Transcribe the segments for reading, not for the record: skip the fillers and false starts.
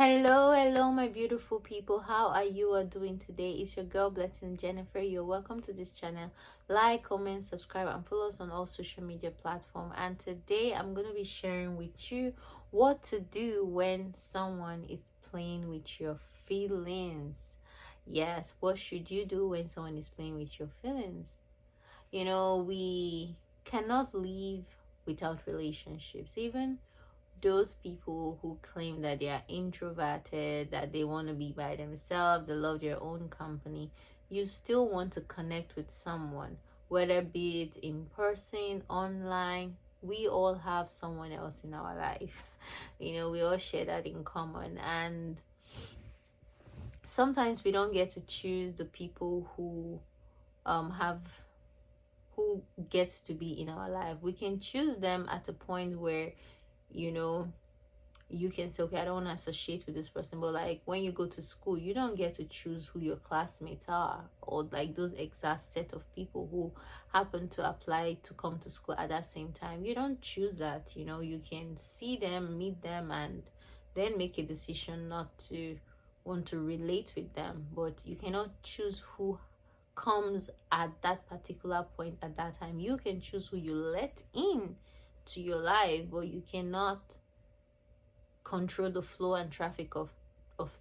Hello, my beautiful people. How are you all doing today? It's your girl Blessing Jennifer. You're welcome to this channel. Like, comment, subscribe, and follow us on all social media platforms. And today I'm going to be sharing with you what to do when someone is playing with your feelings. Yes, what should you do when someone is playing with your feelings? We cannot live without relationships. Even those people who claim that they are introverted, that they want to be by themselves, they love their own company, you still want to connect with someone, whether be it in person, online. We all have someone else in our life. We all share that in common. And sometimes we don't get to choose the people have who gets to be in our life. We can choose them at a point where you know you can say, okay, I don't want to associate with this person. But like when you go to school, you don't get to choose who your classmates are, or like those exact set of people who happen to apply to come to school at that same time. You don't choose that. You can see them, meet them, and then make a decision not to want to relate with them. But you cannot choose who comes at that particular point at that time. You can choose who you let in to your life, but you cannot control the flow and traffic of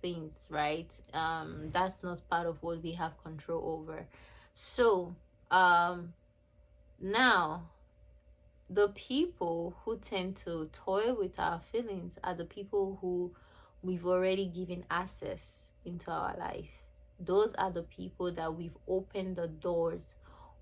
things, right? That's not part of what we have control over. So now the people who tend to toy with our feelings are the people who we've already given access into our life. Those are the people that we've opened the doors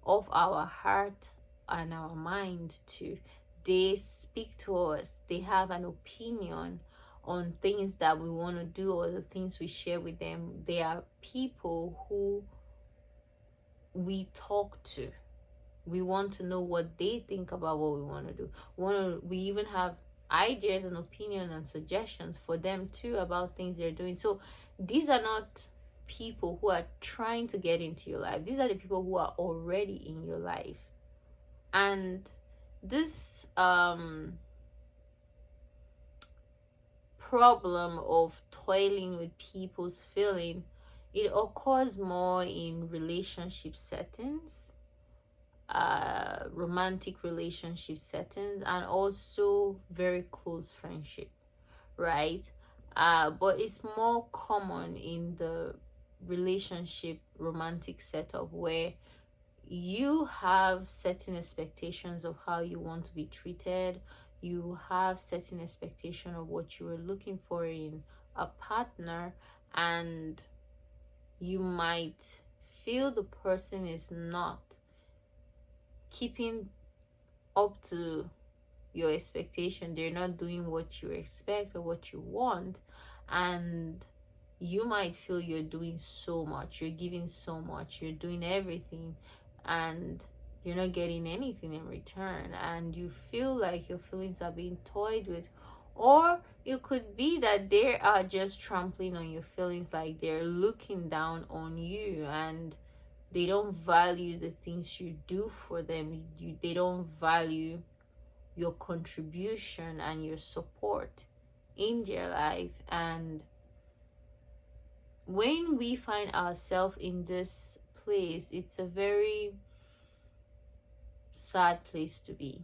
of our heart and our mind to. They speak to us, they have an opinion on things that we want to do or the things we share with them. They are people who we talk to. We want to know what they think about what we want to do. We even have ideas and opinions and suggestions for them too about things they're doing. So these are not people who are trying to get into your life. These are the people who are already in your life. And this problem of toiling with people's feeling, it occurs more in relationship settings, romantic relationship settings, and also very close friendship, right? But it's more common in the relationship romantic setup where you have certain expectations of how you want to be treated. You have certain expectation of what you are looking for in a partner, and you might feel the person is not keeping up to your expectation. They're not doing what you expect or what you want, and you might feel you're doing so much, you're giving so much, you're doing everything, and you're not getting anything in return, and you feel like your feelings are being toyed with. Or it could be that they are just trampling on your feelings, like they're looking down on you, and they don't value the things you do for them. They don't value your contribution and your support in their life. And when we find ourselves in this place, it's a very sad place to be.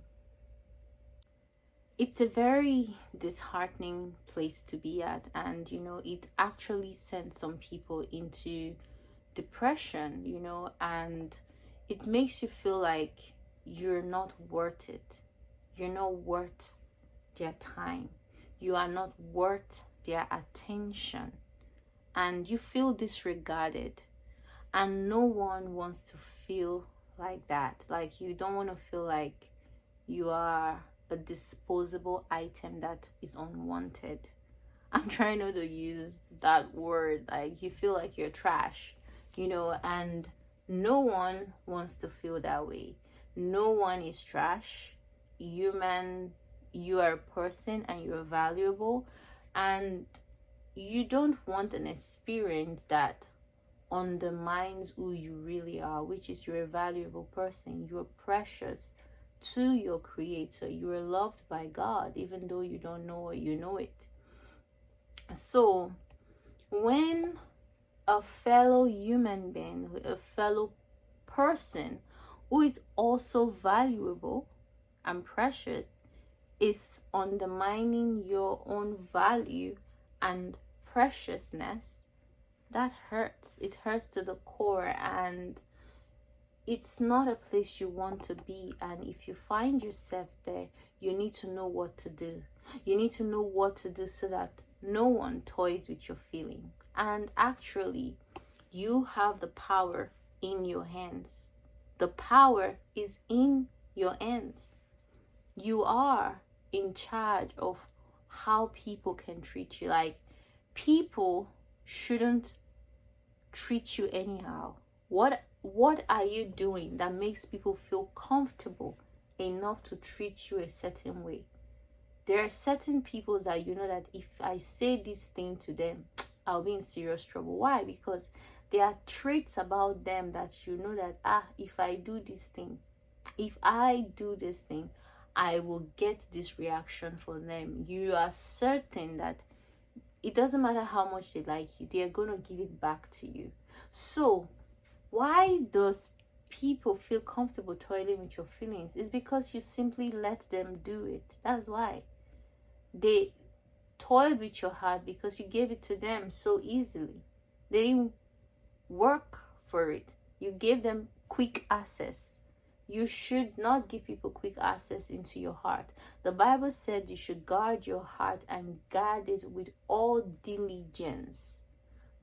It's a very disheartening place to be at, and it actually sends some people into depression, and it makes you feel like you're not worth it. You're not worth their time. You are not worth their attention, and you feel disregarded. And no one wants to feel like that. Like, you don't want to feel like you are a disposable item that is unwanted. I'm trying not to use that word. Like, you feel like you're trash, and no one wants to feel that way. No one is trash. You are a person and you're valuable, and you don't want an experience that undermines who you really are, which is you're a valuable person. You're precious to your creator. You are loved by God, even though you don't know or you know it. So when a fellow human being, a fellow person who is also valuable and precious is undermining your own value and preciousness, that hurts. It hurts to the core, and it's not a place you want to be. And if you find yourself there, you need to know what to do. You need to know what to do so that no one toys with your feeling. And actually, you have the power in your hands. The power is in your hands. You are in charge of how people can treat you. Like, people shouldn't treat you anyhow. What are you doing that makes people feel comfortable enough to treat you a certain way? There are certain people that you know that if I say this thing to them, I'll be in serious trouble. Why? Because there are traits about them that you know that if I do this thing, I will get this reaction from them. You are certain that it doesn't matter how much they like you, they're going to give it back to you. So why does people feel comfortable toiling with your feelings? It's because you simply let them do it. That's why they toiled with your heart, because you gave it to them so easily. They didn't work for it. You gave them quick access. You should not give people quick access into your heart. The Bible said you should guard your heart and guard it with all diligence.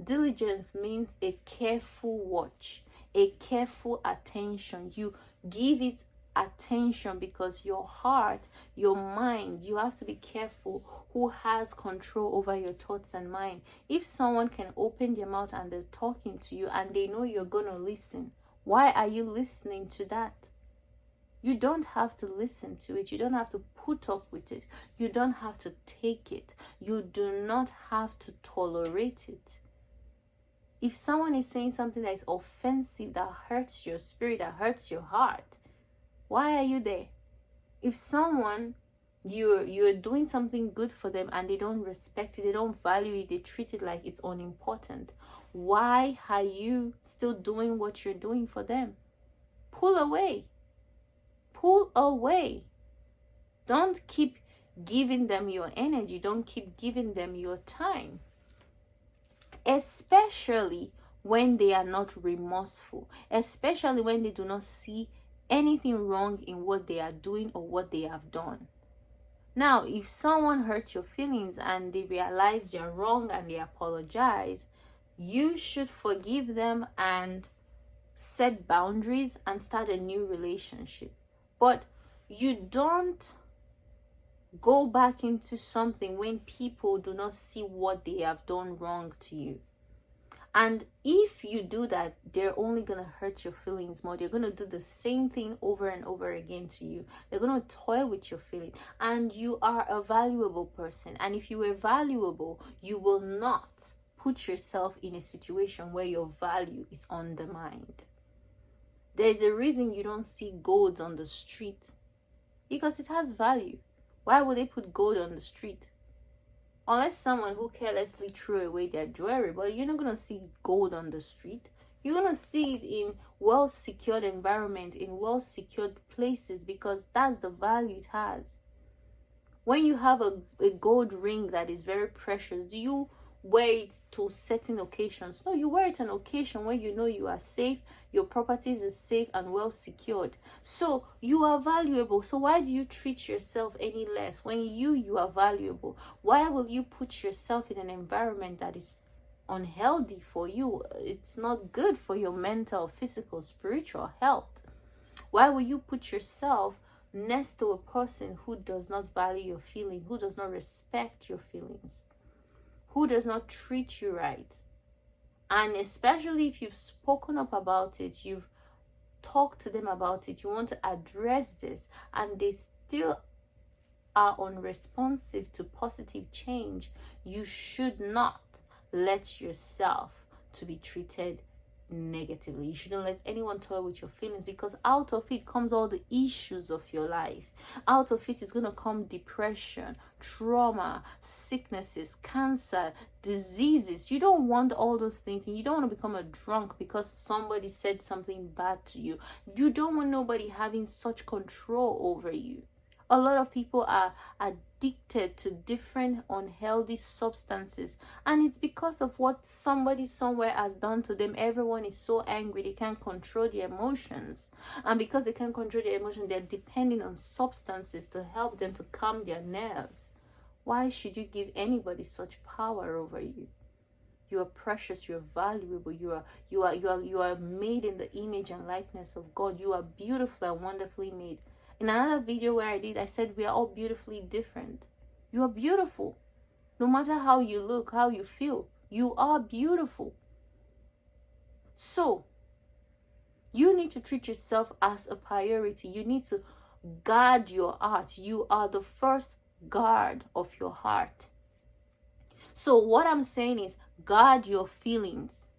Diligence means a careful watch, a careful attention. You give it attention because your heart, your mind, you have to be careful who has control over your thoughts and mind. If someone can open their mouth and they're talking to you and they know you're gonna listen, why are you listening to that? You don't have to listen to it. You don't have to put up with it. You don't have to take it. You do not have to tolerate it. If someone is saying something that is offensive, that hurts your spirit, that hurts your heart, why are you there? If someone, you're doing something good for them and they don't respect it, they don't value it, they treat it like it's unimportant, why are you still doing what you're doing for them? Pull away. Pull away. Don't keep giving them your energy. Don't keep giving them your time. Especially when they are not remorseful. Especially when they do not see anything wrong in what they are doing or what they have done. Now, if someone hurts your feelings and they realize they're wrong and they apologize, you should forgive them and set boundaries and start a new relationship. But you don't go back into something when people do not see what they have done wrong to you. And if you do that, they're only going to hurt your feelings more. They're going to do the same thing over and over again to you. They're going to toy with your feeling. And you are a valuable person. And if you are valuable, you will not put yourself in a situation where your value is undermined. There's a reason you don't see gold on the street, because it has value. Why would they put gold on the street? Unless someone who carelessly threw away their jewelry, but you're not going to see gold on the street. You're going to see it in well-secured environment, in well-secured places, because that's the value it has. When you have a gold ring that is very precious, do you wear it to certain occasions? No, you wear it on occasion when you know you are safe, your properties are safe and well secured. So you are valuable. So why do you treat yourself any less when you are valuable? Why will you put yourself in an environment that is unhealthy for you? It's not good for your mental, physical, spiritual health. Why will you put yourself next to a person who does not value your feeling, who does not respect your feelings, who does not treat you right? And especially if you've spoken up about it, you've talked to them about it, you want to address this, and they still are unresponsive to positive change, you should not let yourself to be treated negatively. You shouldn't let anyone toy with your feelings, because out of it comes all the issues of your life. Out of it is going to come depression, trauma, sicknesses, cancer, diseases. You don't want all those things, and you don't want to become a drunk because somebody said something bad to you. You don't want nobody having such control over you. A lot of people are addicted to different unhealthy substances, and it's because of what somebody somewhere has done to them. Everyone is so angry they can't control their emotions, and because they can't control their emotions, they're depending on substances to help them to calm their nerves. Why should you give anybody such power over you? You are precious, you are valuable, you are made in the image and likeness of God. You are beautiful and wonderfully made. In another video where I said we are all beautifully different. You are beautiful. No matter how you look, how you feel, you are beautiful. So, you need to treat yourself as a priority. You need to guard your heart. You are the first guard of your heart. So what I'm saying is, guard your feelings.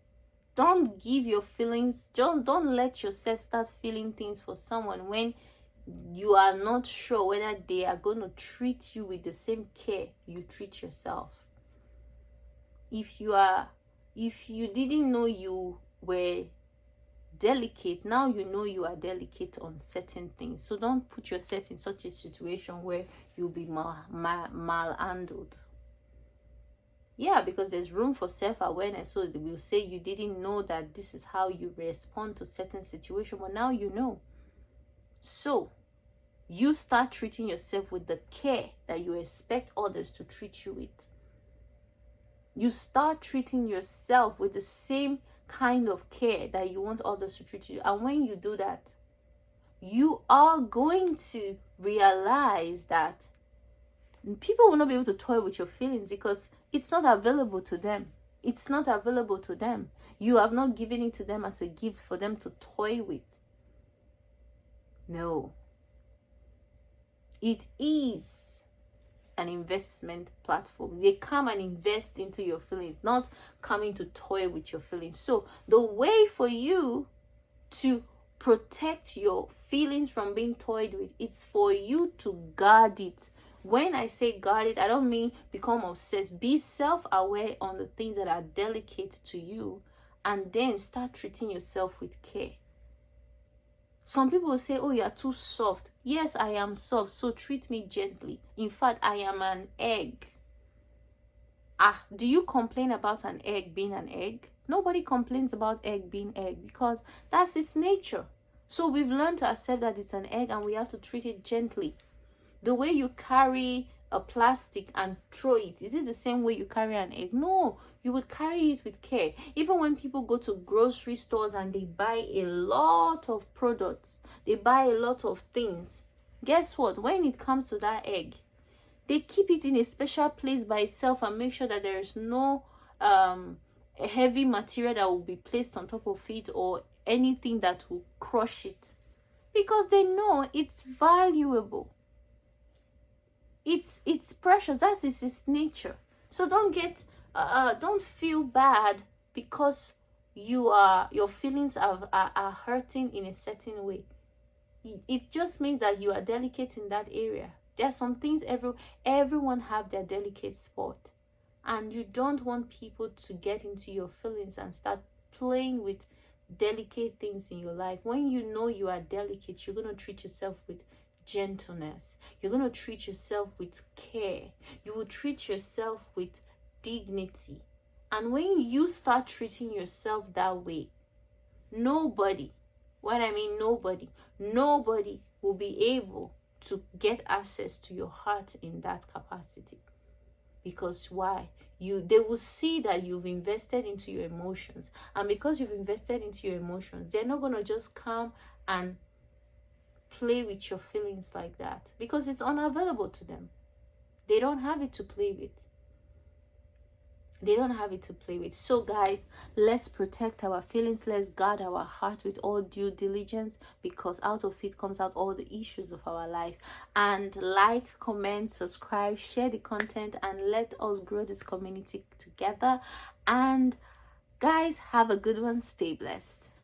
Don't give your feelings, don't let yourself start feeling things for someone when you are not sure whether they are going to treat you with the same care you treat yourself. If you didn't know you were delicate, now you know you are delicate on certain things. So don't put yourself in such a situation where you'll be mal-handled. Yeah, because there's room for self-awareness. So they will say you didn't know that this is how you respond to certain situations, but now you know. So you start treating yourself with the care that you expect others to treat you with. You start treating yourself with the same kind of care that you want others to treat you. And when you do that, you are going to realize that people will not be able to toy with your feelings, because it's not available to them. It's not available to them. You have not given it to them as a gift for them to toy with. No. It is an investment platform. They come and invest into your feelings, not coming to toy with your feelings. So the way for you to protect your feelings from being toyed with, it's for you to guard it. When I say guard it, I don't mean become obsessed. Be self-aware on the things that are delicate to you, and then start treating yourself with care. Some people will say, oh, you are too soft. Yes, I am soft, so treat me gently. In fact, I am an egg. Do you complain about an egg being an egg? Nobody complains about egg being egg, because that's its nature. So we've learned to accept that it's an egg, and we have to treat it gently. The way you carry a plastic and throw it, is it the same way you carry an egg? No, you would carry it with care. Even when people go to grocery stores and they buy a lot of products, they buy a lot of things, guess what? When it comes to that egg, they keep it in a special place by itself and make sure that there is no heavy material that will be placed on top of it or anything that will crush it, because they know it's valuable. It's precious. That is its nature. So don't feel bad because your feelings are hurting in a certain way. It just means that you are delicate in that area. There are some things everyone have their delicate spot, and you don't want people to get into your feelings and start playing with delicate things in your life. When you know you are delicate, you're going to treat yourself with gentleness. You're going to treat yourself with care. You will treat yourself with dignity. And when you start treating yourself that way, nobody will be able to get access to your heart in that capacity. Because why? They will see that you've invested into your emotions, and because you've invested into your emotions, they're not going to just come and play with your feelings like that, because it's unavailable to them. They don't have it to play with. So guys, let's protect our feelings. Let's guard our heart with all due diligence, because out of it comes out all the issues of our life. And like, comment, subscribe, share the content, and let us grow this community together. And Guys, have a good one. Stay blessed.